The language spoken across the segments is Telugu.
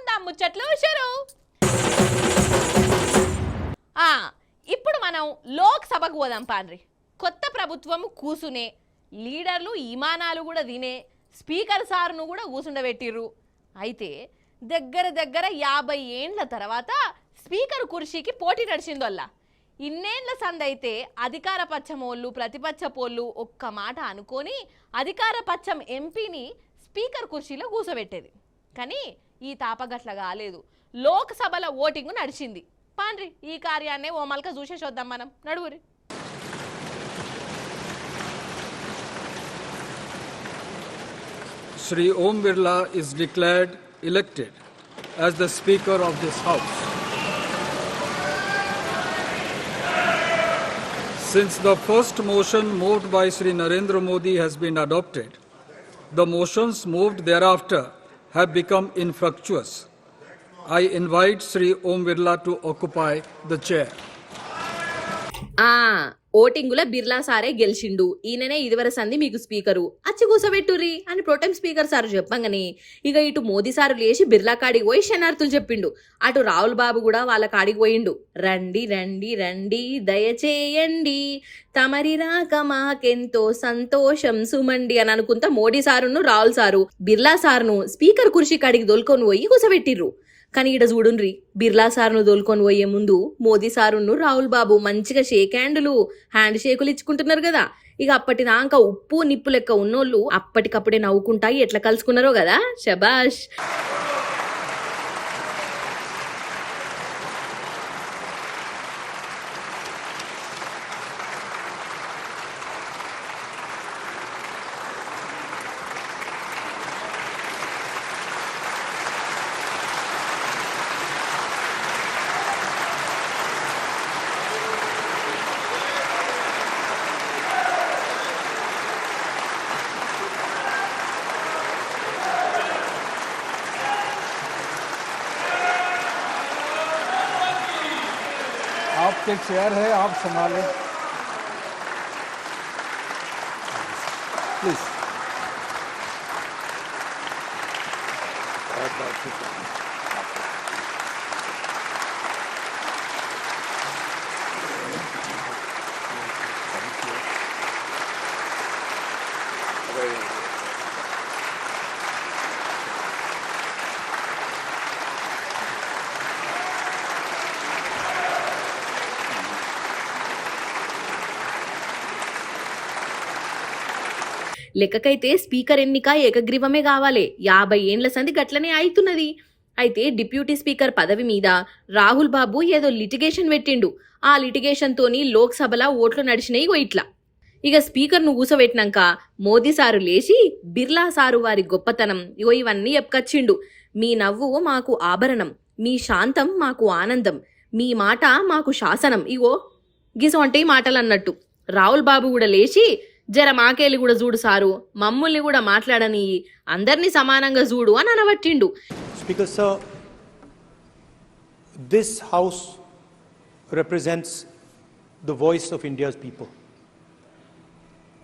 ఉందాం ముచ్చట్లు షురు. ఇప్పుడు మనం లోక్సభకు పోదాం పాండ్రి. కొత్త ప్రభుత్వం కూసునే, లీడర్లు ఇమానాలు కూడా తినే, స్పీకర్ సార్ను కూడా కూసుండబెట్టిర్రు. అయితే దగ్గర 50 ఏండ్ల తర్వాత స్పీకర్ కుర్చీకి పోటీ నడిచిందోళ్ళ. ఇన్నేళ్ల సందైతే అధికార పక్షమోళ్ళు ప్రతిపక్ష పోళ్ళు ఒక్క మాట అనుకొని అధికార పక్షం ఎంపీని స్పీకర్ కుర్చీలో కూసోబెట్టేది. కానీ ఈ తాపగట్ల కాలేదు. లోక్సభల ఓటింగ్ నడిచింది. పాండ్రి ఈ కార్యాన్నే ఓ మల్క చూసేసొద్దాం మనం. నడువురి. Shri Om Birla is declared elected as the Speaker of this House. Since the first motion moved by Shri Narendra Modi has been adopted, the motions moved thereafter have become infructuous. I invite Shri Om Birla to occupy the chair. ఓటింగుల Birla సారే గెలిచిండు, ఈయననే ఇదివరకు సంది మీకు స్పీకరు అచ్చి కూసబెట్టుర్రి అని ప్రోటెం స్పీకర్ సారు చెప్పంగానే ఇక ఇటు మోదీ సారు లేచి బిర్లా కాడికి పోయి శనార్థులు చెప్పిండు. అటు రాహుల్ బాబు కూడా వాళ్ళ కాడికి పోయిండు. రండి రండి రండి దయచేయండి, తమరి రాక మాకెంతో సంతోషం సుమండి అని అనుకుంటా మోడీ సారును రాహుల్ సారు బిర్లా సారును స్పీకర్ కుర్చీ కాడికి దొలుకొని పోయి కూసబెట్టిర్రు. కానీ ఇట చూడుండ్రి, బిర్లా సారును దోలుకొని పోయే ముందు మోదీ సారును రాహుల్ బాబు మంచిగా హ్యాండ్ షేకులు ఇచ్చుకుంటున్నారు కదా. ఇక అప్పటిదాకా ఉప్పు నిప్పు లెక్క ఉన్నోళ్ళు అప్పటికప్పుడే నవ్వుకుంటా ఎట్లా కలుసుకున్నారో కదా. శబాష్. आपके चेयर है, आप संभालें प्लीज. లెక్కకైతే స్పీకర్ ఎన్నిక ఏకగ్రీవమే కావాలి. 50 ఏండ్ల సంది గట్లనే అవుతున్నది. అయితే డిప్యూటీ స్పీకర్ పదవి మీద రాహుల్ బాబు ఏదో లిటిగేషన్ పెట్టిండు. ఆ లిటిగేషన్ తోని లోక్సభలో ఓట్లు నడిచినాయి ఇట్లా. ఇక స్పీకర్ ను కూసబెట్టినాక మోదీ సారు లేచి బిర్లా సారు వారి గొప్పతనం ఇవన్నీ చెప్పుకొచ్చిండు. మీ నవ్వు మాకు ఆభరణం, మీ శాంతం మాకు ఆనందం, మీ మాట మాకు శాసనం. గిసొంటి మాటలు అన్నట్టు. రాహుల్ బాబు కూడా లేచి జర మాకేలి కూడా చూడు సారు, మమ్ముల్ని కూడా మాట్లాడని, అందరినీ సమానంగా చూడు అని అనబట్టిండు. Speaker sir, this house represents the voice of India's people,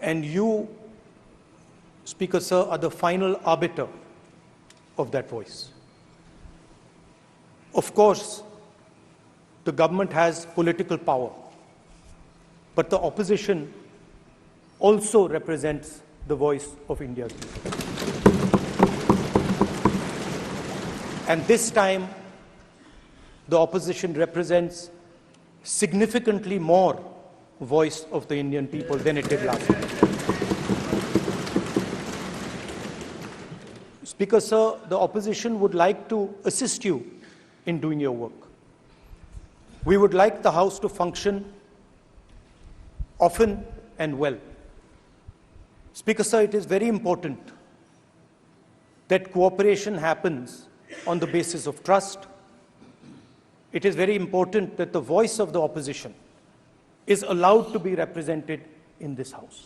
and you, Speaker sir, are the final arbiter of that voice. Of course, the government has political power, but the opposition also represents the voice of India's people. And this time, the opposition represents significantly more voice of the Indian people than it did last time. Speaker sir, the opposition would like to assist you in doing your work. We would like the House to function often and well. Speaker sir, it is very important that cooperation happens on the basis of trust. It is very important that the voice of the opposition is allowed to be represented in this House.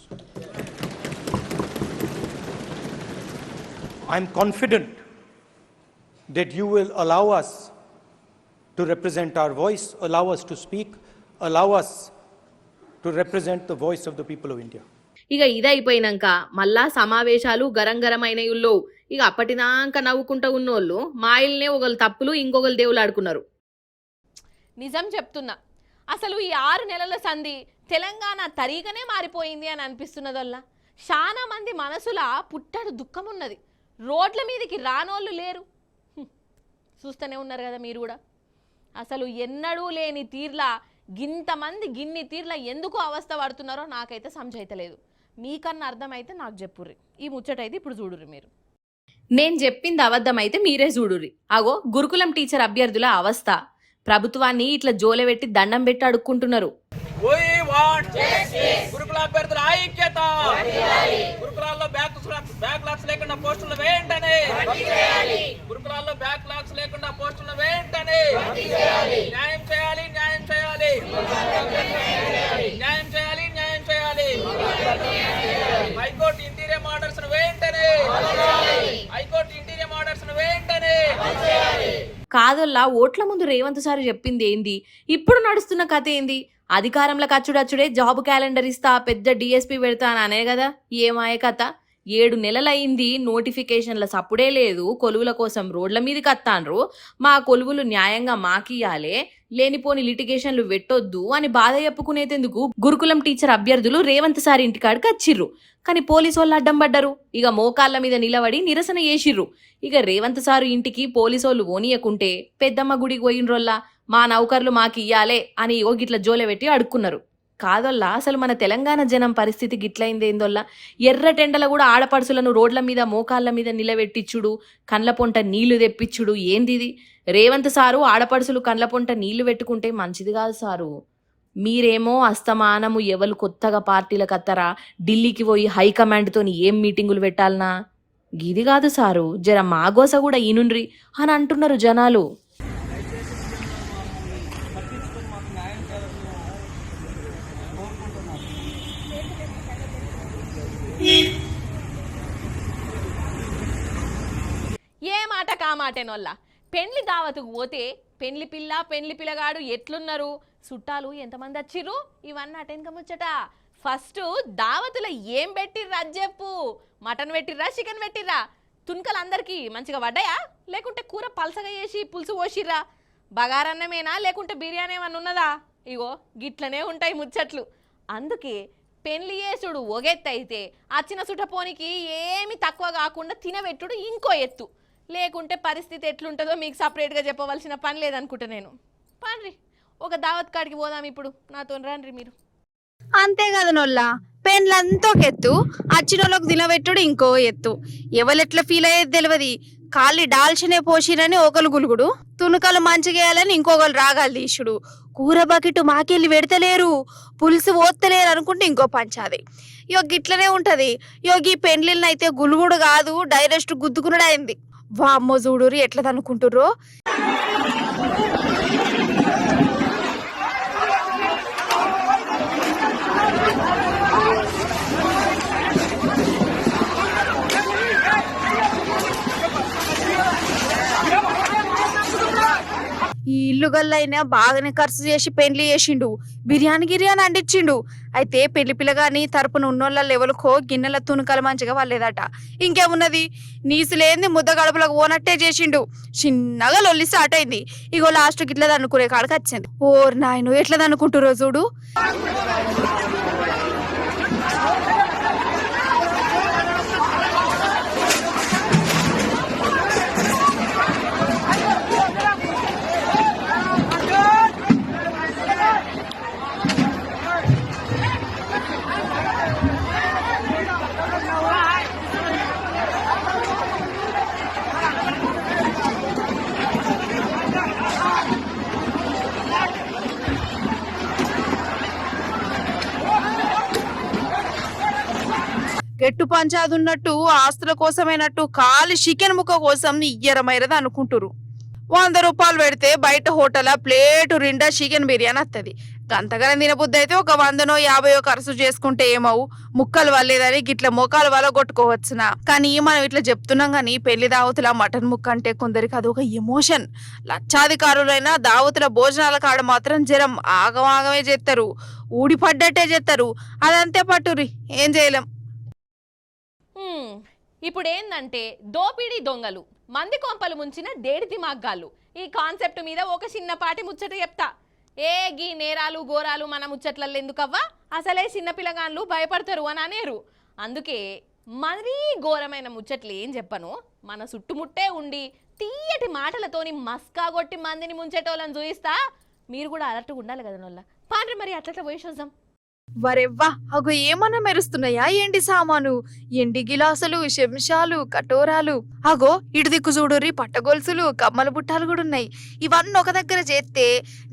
I am confident that you will allow us to represent our voice, allow us to speak, allow us to represent the voice of the people of India. ఇక ఇదైపోయినాక మళ్ళా సమావేశాలు గరంగరమైనయుల్లో. ఇక అప్పటిదాకా నవ్వుకుంటా ఉన్నోళ్ళు మా ఇల్నే ఒకళ్ళు తప్పులు ఇంకొకరు దేవులు ఆడుకున్నారు. నిజం చెప్తున్నా, అసలు ఈ 6 నెలల సంధి తెలంగాణ తరీగానే మారిపోయింది అని అనిపిస్తున్నదల్లా. చాలా మంది మనసుల పుట్టడు దుఃఖం ఉన్నది. రోడ్ల మీదకి రానోళ్ళు లేరు. చూస్తూనే ఉన్నారు కదా మీరు కూడా. అసలు ఎన్నడూ లేని తీర్లా గింతమంది గిన్ని తీర్ల ఎందుకు అవస్థ పడుతున్నారో నాకైతే సమజైతలేదు. మీకన్నా అర్థమైతే నాకు చెప్పుర్రి. ఈ ముచ్చటైతే ఇప్పుడు చూడుర్రి మీరు. నేను చెప్పింది అబద్ధమైతే మీరే చూడుర్రి. అగో గురుకులం టీచర్ అభ్యర్థుల అవస్థ. ప్రభుత్వాన్ని ఇట్లా జోలెబెట్టి దండం పెట్టి అడుక్కుంటున్నారు. గురుకుల అభ్యర్థుల ఐక్యత, గురుకులాల్లో బ్యాక్లాగ్స్ లేకుండా పోస్టులు వేయండి, గురుకులాల్లో బ్యాక్లాగ్స్ లేకుండా పోస్టులు వేయండి, న్యాయం చేయాలి, న్యాయం చేయాలి, న్యాయం చేయాలి, న్యాయం చేయాలి. హైకోర్టు ఇంటీరియం ఆర్డర్స్ వేయండి, హైకోర్టు ఇంటీరియం ఆర్డర్స్ వేయండి. కాదోల్లా ఓట్ల ముందు రేవంత్ సార్ చెప్పింది ఏంది, ఇప్పుడు నడుస్తున్న కథ ఏంది? అధికారంలోకి అచ్చుడచ్చుడే జాబ్ క్యాలెండర్ ఇస్తా, పెద్ద డిఎస్పీ పెడతా అని అనే కదా. ఏమాయ కథ? 7 నెలలైంది, నోటిఫికేషన్ల సప్పుడే లేదు. కొలువుల కోసం రోడ్ల మీదకి వస్తాండ్రు. మా కొలువులు న్యాయంగా మాకియాలే, లేనిపోని లిటిగేషన్లు పెట్టొద్దు అని బాధ చెప్పుకునేందుకు గురుకులం టీచర్ అభ్యర్థులు రేవంత్ సార్ ఇంటికాడికి వచ్చిర్రు. కానీ పోలీసు వాళ్ళు అడ్డం పడ్డారు. ఇక మోకాళ్ళ మీద నిలబడి నిరసన చేసిర్రు. ఇక రేవంత్ సారు ఇంటికి పోలీసోళ్ళు ఓనియకుంటే పెద్దమ్మ గుడికి పోయినరోల్లా మా నౌకర్లు మాకు ఇయ్యాలే అని ఇగో గిట్ల జోలెబెట్టి అడుక్కున్నారు. కాదల్లా అసలు మన తెలంగాణ జనం పరిస్థితి గిట్లయిందేందోల్లా. ఎర్రటెండల కూడా ఆడపడుసులను రోడ్ల మీద మోకాళ్ళ మీద నిలబెట్టిచ్చుడు, కండ్ల పొంట నీళ్లు తెప్పిచ్చుడు ఏందిది? రేవంత్ సారు ఆడపడుసులు కండ్ల పొంట నీళ్లు పెట్టుకుంటే మంచిది కాదు సారు. మీరేమో అస్తమానము ఎవరు కొత్తగా పార్టీలకు అత్తరా, ఢిల్లీకి పోయి హైకమాండ్తో ఏం మీటింగులు పెట్టాలనా? గిది కాదు సారు, జర మాగోస కూడా ఈనుండ్రి అని అంటున్నారు జనాలు. ఏ మాట కామాటేనోళ్ళ. పెండ్లి దావతుకు పోతే పెండ్లి పిల్ల పెండ్లి పిల్లగాడు ఎట్లున్నారు, చుట్టాలు ఎంతమంది వచ్చిర్రు, ఇవన్నీ అటెన్క ముచ్చట. ఫస్ట్ దావతుల ఏం పెట్టిర్రా అది చెప్పు. Mutton పెట్టిర్రా, chicken పెట్టిర్రా? తుణకలు అందరికీ మంచిగా పడ్డాయా, లేకుంటే కూర పలసగా చేసి పులుసు పోసిర్రా? బగారన్నమేనా లేకుంటే బిర్యానీ ఏమన్నా ఉన్నదా? ఇగో గిట్లనే ఉంటాయి ముచ్చట్లు. అందుకే పెళ్లి చేసుడు ఒగెత్తైతే అచ్చిన సుటపోనికి ఏమి తక్కువ కాకుండా తినబెట్టుడు ఇంకో ఎత్తు. లేకుంటే పరిస్థితి ఎట్లుంటుందో మీకు సపరేట్గా చెప్పవలసిన పని లేదనుకుంటా నేను. పండ్రి ఒక దావత్ కాడికి పోదాం ఇప్పుడు, నాతో రండి మీరు. అంతే కదా నొల్లా, పెన్లంతా ఒక ఎత్తు, అచ్చినోళ్ళకి తినబెట్టుడు ఇంకో ఎత్తు. ఎవరెట్లా ఫీల్ అయ్యేది తెలియదు. కాళ్ళు డాల్చినే పోసిరని ఒకరు గులుగుడు, తుణుకలు మంచిగేయాలని ఇంకొకరు రాగాలు తీసుడు, కూర బకెట్ మాకెళ్ళి పెడతలేరు, పులుసు ఓత్తలేరు అనుకుంటే ఇంకో పంచాది. ఇగో గిట్లనే ఉంటది. ఈ పెండ్లిని అయితే గులుగుడు కాదు, డైరెక్ట్ గుద్దుకునుడు అయింది. వామ్మో చూడురి ఎట్లా అనుకుంటుర్రో. ఈ ఇల్లు గల్లైనా బాగానే ఖర్చు చేసి పెళ్లి చేసిండు, బిర్యానీ గిర్యానీ అంటించిండు. అయితే పెళ్లి పిల్లగాని తరపున ఉన్నోళ్ళ లెవెల్కో గిన్నెల తుణుకలు మంచిగా వాళ్ళేదట. ఇంకేమున్నది, నీసులేంది ముద్ద గడపలకు ఓనట్టే చేసిండు. చిన్నగా లొల్లి స్టార్ట్ అయింది. ఇగో లాస్ట్ గిట్లది అనుకునే కాడికి వచ్చింది. ఓర్ నాయను ఎట్లది అనుకుంటురో చూడు. గెట్టు పంచాది ఉన్నట్టు ఆస్తుల కోసమైనట్టు కాలి చికెన్ ముక్క కోసం ఇయ్యరమైరది అనుకుంటురు. 100 రూపాయలు పెడితే బయట హోటల్ ప్లేటు నిండా చికెన్ బిర్యానీ వస్తుంది. గంతగానే తినబుద్ధి అయితే ఒక 100నో 50 ఖర్చు చేసుకుంటే ఏమవు, ముక్కలు వల్లేదని గిట్ల మొక్కలు వల్ల కొట్టుకోవచ్చునా. కానీ మనం ఇట్లా చెప్తున్నాం కానీ పెళ్లి దావతుల మటన్ ముక్క అంటే కొందరికి అదొక ఎమోషన్. లక్షాధికారులైనా దావతుల భోజనాల కాడ మాత్రం జరం ఆగమాగమే చేస్తారు, ఊడిపడ్డట్టే చేస్తారు. అదంతే పట్టురి, ఏం చేయలేం. ఇప్పుడు ఏందంటే దోపిడీ దొంగలు మంది కొంపలు ముంచిన దేడితి మగ్గాళ్ళు ఈ కాన్సెప్ట్ మీద ఒక చిన్నపాటి ముచ్చట చెప్తా. గీ నేరాలు ఘోరాలు మన ముచ్చట్లలో ఎందుకవ్వా, అసలే చిన్నపిల్లగాళ్ళు భయపడతారు అని అనేరు. అందుకే మరీ ఘోరమైన ముచ్చట్లు ఏం చెప్పను, మన చుట్టుముట్టే ఉండి తీయటి మాటలతోని మస్కా కొట్టి మందిని ముంచేటోళ్ళని చూయిస్తా. మీరు కూడా అలర్ట్గా ఉండాలి కదా నోళ్ళ. పాండ్రి మరి అట్లా పోయి చూద్దాం. వరెవ్వా అగో ఏమన్నా మెరుస్తున్నాయా ఏంటి సామాను, ఎండి గిలాసులు, చెంచాలు, కటోరాలు, అగో ఇటు దిక్కు చూడుర్రి పట్టగొలుసులు, కమ్మల బుట్టాలు కూడా ఉన్నాయి. ఇవన్నీ ఒక దగ్గర చేస్తే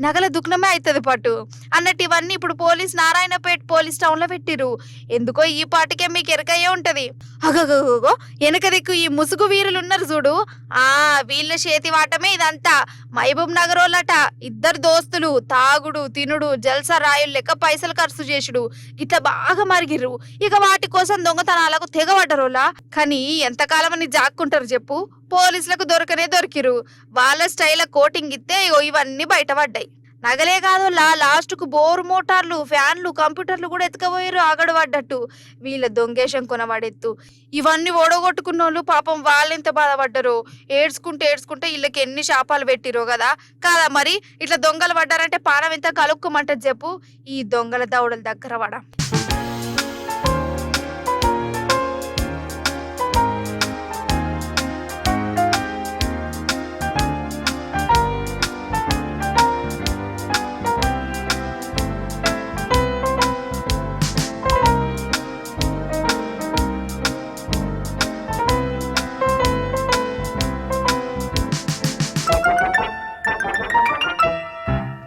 నగల దుఃఖమే అవుతుంది పట్టు అన్నట్టు ఇవన్నీ ఇప్పుడు పోలీస్ నారాయణపేట పోలీస్ టౌన్ లో పెట్టిరు. ఎందుకో ఈ పాటికే మీకు ఎరకయ్యే ఉంటది. అగగో వెనక దిక్కు ఈ ముసుగు వీరులు ఉన్నారు చూడు, వీళ్ళ చేతి వాటమే ఇదంతా. మహబూబ్ నగర్ వాళ్ళట ఇద్దరు దోస్తులు తాగుడు తినుడు జల్సా రాయులు లెక్క పైసలు ఖర్చు చేసుడు ఇట్లా బాగా మరిగిర్రు. ఇక వాటి కోసం దొంగతనాలకు తెగబడ్డరోలా. కానీ ఎంతకాలం అని జాక్కుంటారు చెప్పు, పోలీసులకు దొరికిరు. వాళ్ళ స్టైల్ కోటింగ్ ఇస్తే ఇవన్నీ బయటపడ్డాయి. నగలే కాదు లాస్ట్ కు బోరు మోటార్లు, ఫ్యాన్లు, కంప్యూటర్లు కూడా ఎత్తుకపోయారు ఆగడబడ్డట్టు. వీళ్ళ దొంగేశం కొనబడెత్తు. ఇవన్నీ ఓడగొట్టుకున్న వాళ్ళు పాపం వాళ్ళెంత బాధపడ్డారో. ఏడ్చుకుంటే వీళ్ళకి ఎన్ని శాపాలు పెట్టిరో కదా. మరి ఇట్లా దొంగలు పడ్డారంటే పానం ఎంత కలుక్కుమంటది చెప్పు. ఈ దొంగల దౌడల దగ్గర పడ.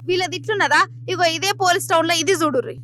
వీళ్ళది ఇట్లున్నదా, ఇగో ఇదే పోలీస్ టౌన్ లో ఇది చూడుర్రి.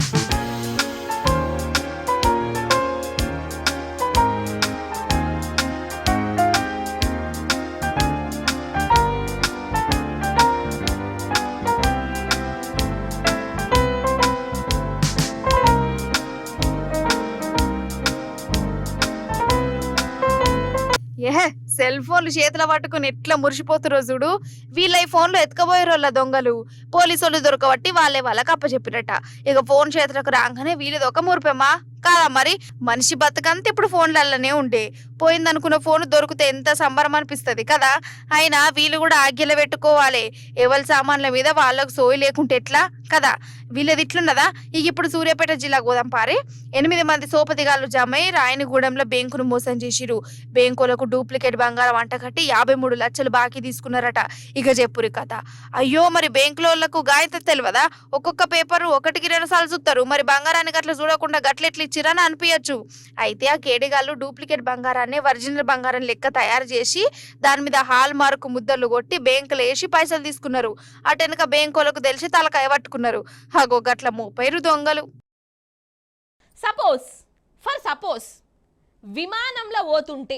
సెల్ ఫోన్లు చేతిలో పట్టుకుని ఎట్లా మురిసిపోతురో చూడు. వీళ్ళ ఈ ఫోన్లు ఎత్తుకపోయారోళ్ళ దొంగలు. పోలీసు వాళ్ళు దొరకబట్టి వాళ్ళకి అప్పచెప్పిరట. ఇక ఫోన్ చేతులకు రాగానే వీళ్ళది ఒక మురిపెమ్మా కాదా. మరి మనిషి బతకంతా ఇప్పుడు ఫోన్లలోనే ఉండే. పోయిందనుకున్న ఫోన్ దొరికితే ఎంత సంబరం అనిపిస్తుంది కదా. అయినా వీళ్ళు కూడా ఆజ్ఞలు పెట్టుకోవాలి. ఎవరి సామాన్ల మీద వాళ్ళకు సోయి లేకుంటే ఎట్లా కదా. వీళ్ళది ఇట్లున్నదా. ఇక ఇప్పుడు సూర్యాపేట జిల్లా గోదాం పారే 8 మంది సోపతిగాళ్ళు జమై రాయనిగూడెంలో బ్యాంకును మోసం చేసిరు. బ్యాంకులకు డూప్లికేట్ బంగారం అంటకట్టి 53 లక్షలు బాకీ తీసుకున్నారట. ఇక చెప్పురి కథ. అయ్యో మరి బ్యాంకులకు గాయత తెలియదా, ఒక్కొక్క పేపర్ 1కి 2 సార్లు చూస్తారు. మరి బంగారానికి అట్లా చూడకుండా గట్లెట్లు ఇచ్చిరని అనిపించచ్చు. అయితే ఆ కేడిగాళ్ళు డూప్లికేట్ బంగారాన్ని ఒరిజినల్ బంగారం లెక్క తయారు చేసి దాని మీద హాల్ మార్క్ ముద్దలు కొట్టి బ్యాంకులో వేసి పైసలు తీసుకున్నారు. అటెనక బ్యాంకులకు తెలిసి తలకాయ పట్టుకున్నారు. అగో గట్ల 30 దొంగలు. సపోజ్ విమానంలో పోతుంటే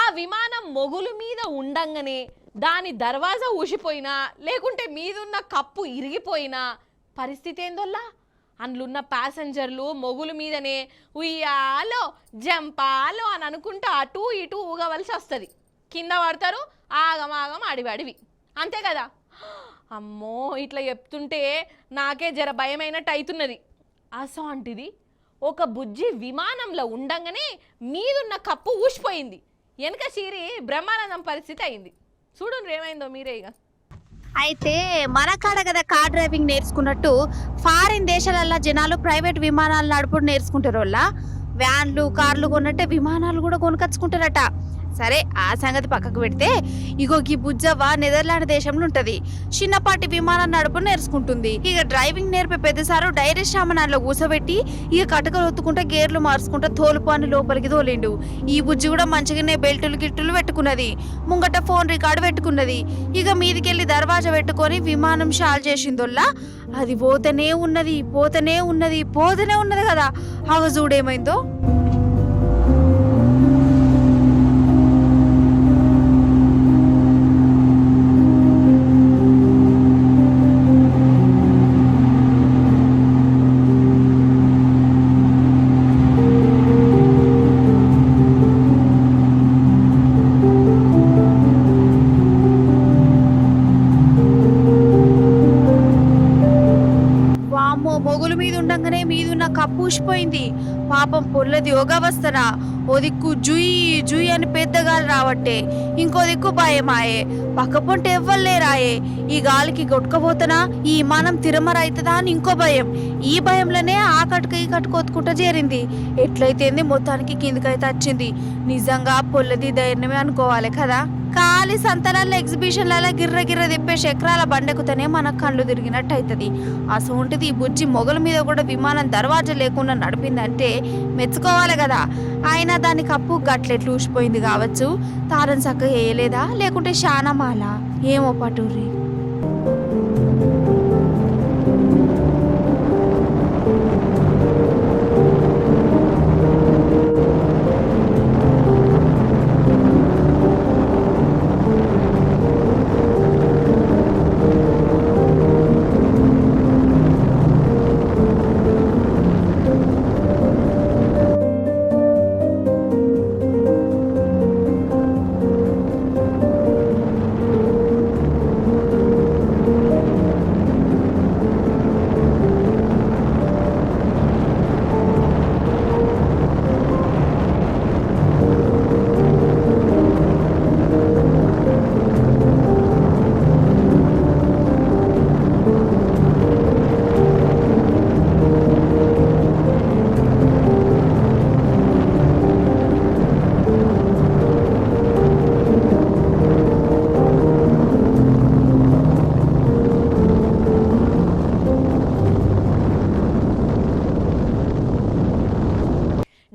ఆ విమానం మొగులు మీద ఉండంగానే దాని దర్వాజా ఊసిపోయినా లేకుంటే మీదున్న కప్పు ఇరిగిపోయినా పరిస్థితి ఏందోల్లా. అందులున్న ప్యాసింజర్లు మొగులు మీదనే ఉయ్యాలో జంపాలో అని అనుకుంటా అటు ఇటు ఊగవలసి వస్తుంది. కింద పడతారు ఆగమాగం అడివి అంతే కదా. అమ్మో ఇట్లా చెప్తుంటే నాకే జర భయమైనట్టు అవుతున్నది. అసోంటిది ఒక బుజ్జి విమానంలో ఉండంగానే మీదున్న కప్పు ఊసిపోయింది. వెనక చీరి బ్రహ్మానందం పరిస్థితి అయింది. చూడండి ఏమైందో మీరే. ఇక అయితే మన కాడ కదా కార్ డ్రైవింగ్ నేర్చుకున్నట్టు ఫారిన్ దేశాలల్లో జనాలు ప్రైవేట్ విమానాలు నడుపుడు నేర్చుకుంటారు. వాళ్ళ వ్యాన్లు కార్లు కొన్నట్టే విమానాలు కూడా కొనుకొచ్చుకుంటారట. సరే ఆ సంగతి పక్కకు పెడితే ఇగో ఈ బుజ్జవ్వ నెదర్లాండ్ దేశంలో ఉంటది. చిన్నపాటి విమానం నడుపు నేర్చుకుంటుంది. ఇక డ్రైవింగ్ నేర్పే పెద్దసారు డైరెక్ట్ సామానాల్లో కూసబెట్టి ఇక కటకలు ఒత్తుకుంటా గేర్లు మార్చుకుంటా తోలుపాన్ని లోపలికి తోలిండు. ఈ బుజ్జి కూడా మంచిగానే బెల్టులు గిట్టులు పెట్టుకున్నది. ముంగట ఫోన్ రికార్డు పెట్టుకున్నది. ఇక మీదికెళ్ళి దర్వాజా పెట్టుకొని విమానం షాల్ చేసిందోల్లా. అది పోతనే ఉన్నది కదా. అగ చూడేమైందో. మొగుల మీద ఉండంగానే మీదున్న కప్పు ఊసిపోయింది. పాపం పొల్లది ఒగవస్తనా ఓ దిక్కు జుయ్ జుయ్ అని పెద్దగాలి రావట్టే, ఇంకో దిక్కు భయమాయే. పక్క పొంట ఎవ్వలేరాయే. ఈ గాలికి కొట్టుకపోతనా ఈ విమానం తిరమరైతుందా అని ఇంకో భయం. ఈ భయంలోనే ఆ కట్టుక ఈ కట్టుకు కొట్టుకుంటా చేరింది. ఎట్లయితేంది మొత్తానికి కిందకైతే వచ్చింది. నిజంగా పొల్లది ధైర్యమే అనుకోవాలి కదా. ఖాళీ సంతనాల ఎగ్జిబిషన్లలో గిర్ర గిర్ర తిప్పే చక్రాల బండెక్కుతేనే మనకు కళ్ళు తిరిగినట్టు అవుతుంది. అసొంటిది ఈ బుజ్జి మొగల మీద కూడా విమానం దర్వాజా లేకుండా నడిపిందంటే మెచ్చుకోవాలి కదా. అయినా దాని కప్పు గట్లెట్లు ఊసిపోయింది కావచ్చు. తారం చక్కగా వేయలేదా లేకుంటే శానమాల ఏమో పటూరి.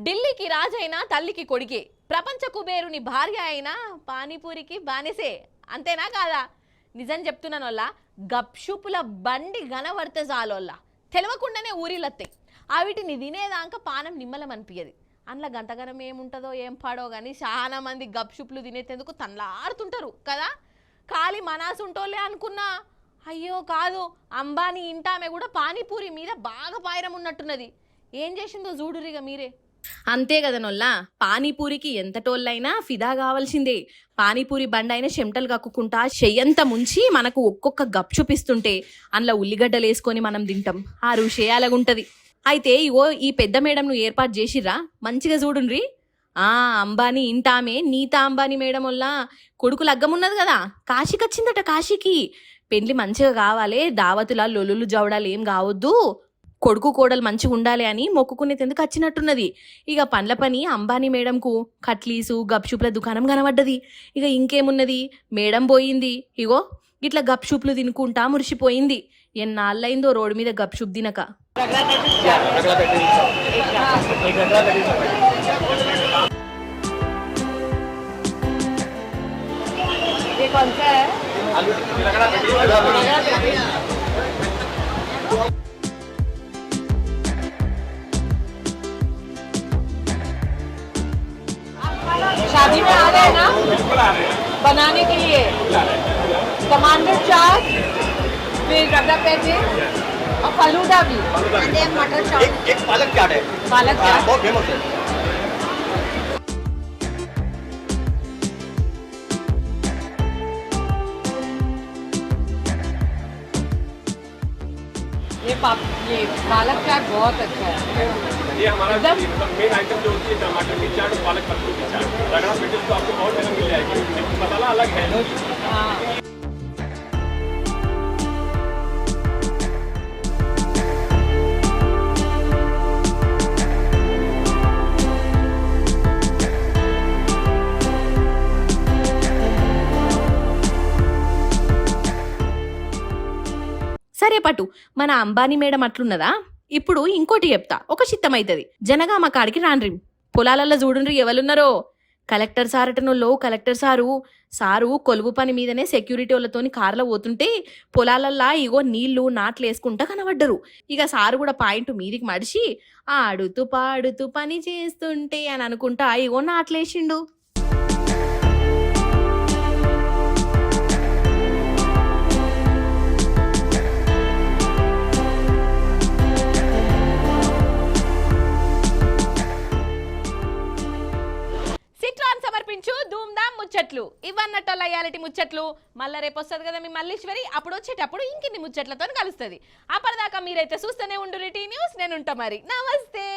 ఢిల్లీకి రాజైనా తల్లికి కొడుకే, ప్రపంచ కుబేరుని భార్య అయినా పానీపూరికి బానిసే. అంతేనా కాదా? నిజం చెప్తున్నాను వల్ల గప్షుపుల బండి గనవర్తే చాలోల్ల తెలవకుండానే ఊరిలత్తాయి. వీటిని తినేదాకా పానం నిమ్మలం అనిపించదు. అందులో గంతగనం ఏముంటుందో ఏం పాడో కానీ చాలా మంది గప్షుపులు తినేందుకు తనలాడుతుంటారు కదా. ఖాళీ మనాసుంటోలే అనుకున్నా, అయ్యో కాదు, అంబానీ ఇంటామె కూడా పానీపూరి మీద బాగా పాయరం ఉన్నట్టున్నది. ఏం చేసిందో చూడురిగా మీరే. అంతే కదా నొల్లా, పానీపూరికి ఎంత టోళ్ళైనా ఫిదా కావాల్సిందే. పానీపూరి బండైన చెమటలు కక్కుకుంటా చెయ్యంత ముంచి మనకు ఒక్కొక్క గప్ చూపిస్తుంటే అందులో ఉల్లిగడ్డలు వేసుకొని మనం తింటాం. ఆ రుషే అలాగుంటది. అయితే ఇగో ఈ పెద్ద మేడంను ఏర్పాటు చేసిర్రా, మంచిగా చూడుండ్రి. అంబానీ ఇంటామే నీతా అంబానీ మేడం వల్ల కొడుకు లగ్గమున్నది కదా, కాశీకి వచ్చిందట. కాశీకి పెండ్లి మంచిగా కావాలి, దావతులా లొల్లులు జవడాలు ఏం కావద్దు, కొడుకు కోడలు మంచిగా ఉండాలి అని మొక్కుకునేందుకు వచ్చినట్టున్నది. ఇక పండ్ల పని అంబానీ మేడంకు కట్లీసు గప్షూప్ల దుకాణం కనబడ్డది. ఇక ఇంకేమున్నది, మేడం పోయింది. ఇగో ఇట్లా గప్షూప్లు తినుకుంటా మురిసిపోయింది. ఎన్నాళ్ళైందో రోడ్డు మీద గప్షూప్ తినక. शादी में आ रहे हैं ना बनाने के लिए टमाटर चाट, फिर रगड़ा पैटी और फलूदा भी, मटर चाट, एक पालक चाट है, पालक चाट बहुत फेमस है. ये पालक चाट बहुत अच्छा है. ये हमारा मेन आइटम जो होती है टमाटर की चाट और पालक पत्तों की चाट. रगड़ा पेटी तो आपको बहुत जगह मिल जाएगी, लेकिन मसाला अलग है. సరే పటు, మన అంబానీ మేడం అట్లున్నదా? ఇప్పుడు ఇంకోటి చెప్తా, ఒక చిత్తమైతుంది. జనగామ కాడికి రాన్రి, పొలాలల్లో చూడుండ్రి ఎవరున్నారో. కలెక్టర్ సారటనోళ్ళు కలెక్టర్ సారు కొలువు పని మీదనే సెక్యూరిటీ వాళ్ళతోని కార్లో పోతుంటే పొలాలల్లా ఇగో నీళ్లు నాట్లు వేసుకుంటా కనబడ్డరు. ఇక సారు కూడా పాయింట్ మీదికి మడిచి ఆడుతూ పాడుతూ పని చేస్తుంటే అని అనుకుంటా ఇగో నాట్లేసిండు. సిట్రాన్ సమర్పించు ధూమ్ధామ్ ముచ్చట్లు. ఇవన్నట్టు రియాలిటీ ముచ్చట్లు. ముచ్చట్లు. మళ్ళీ రేపు వస్తుంది కదా మీ మల్లీశ్వరి, అప్పుడు వచ్చేటప్పుడు ఇంకిన్ని ముచ్చట్లతో కలుస్తుంది. అప్పటిదాకా మీరైతే చూస్తూనే ఉండు టీ న్యూస్. నేను ఉంటా మరి. నమస్తే.